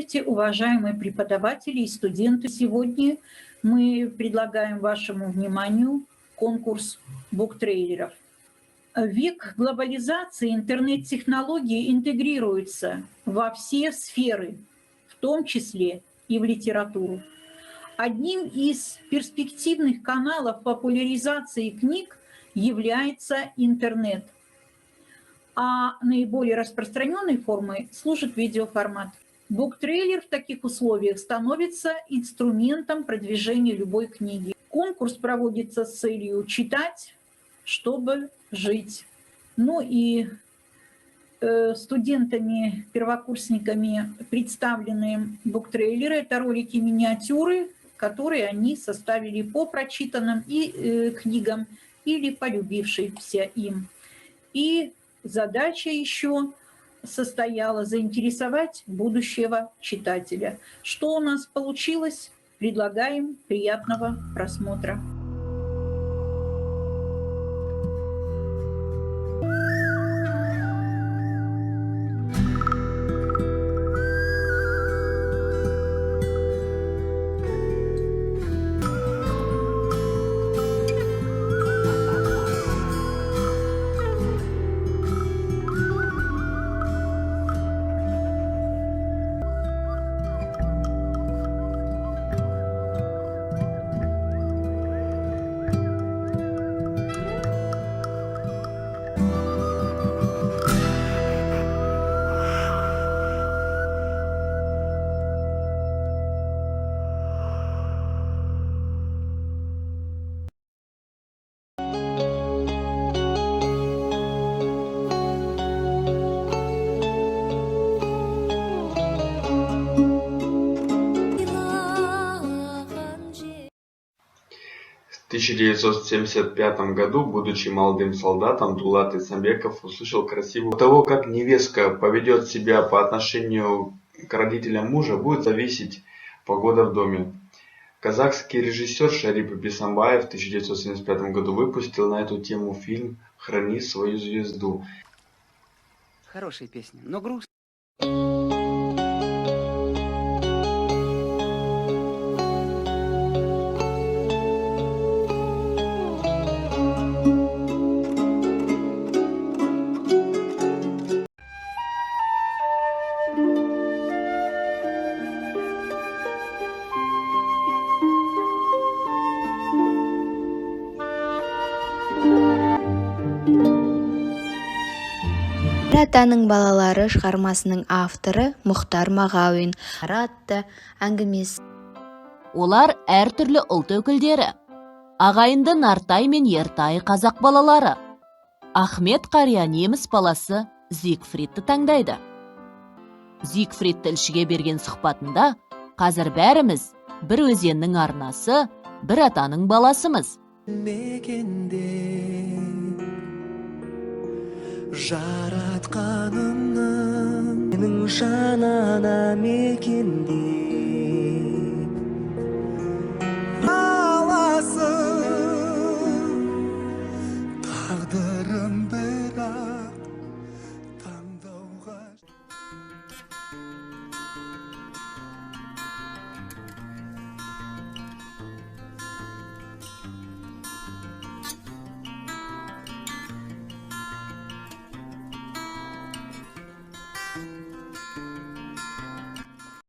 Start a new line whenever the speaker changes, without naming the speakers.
Здравствуйте, уважаемые преподаватели и студенты. Сегодня мы предлагаем вашему вниманию конкурс буктрейлеров. В век глобализации интернет-технологии интегрируются во все сферы, в том числе и в литературу. Одним из перспективных каналов популяризации книг является интернет, а наиболее распространенной формой служит видеоформат. Буктрейлер в таких условиях становится инструментом продвижения любой книги. Конкурс проводится с целью читать, чтобы жить. Ну и студентами, первокурсниками представлены буктрейлеры. Это ролики-миниатюры, которые они составили по прочитанным книгам или полюбившимся им. И задача еще состояла заинтересовать будущего читателя. Что у нас получилось? Предлагаем приятного просмотра.
В 1975 году, будучи молодым солдатом, Дулат Исамбеков услышал красивую «От того, как невестка поведет себя по отношению к родителям мужа, будет зависеть погода в доме». Казахский режиссер Шарип Бисамбаев в 1975 году выпустил на эту тему фильм «Храни свою звезду».
Хорошая песня, но грустная.
Бір атаның балалары шығармасының авторы Мұхтар Мағауин атты әңгімесі.
Олар әртүрлі ұлт өкілдері. Ағайынды Нартай мен Ертай қазақ балалары. Ахмет қария неміс баласы Зигфридті таңдайды. Зигфрид тілшіге берген сұхбатында қазір бәріміз бір өзеннің арнасы, бір атаның баласымыз.
Жаратқанымның менің жанана мекенде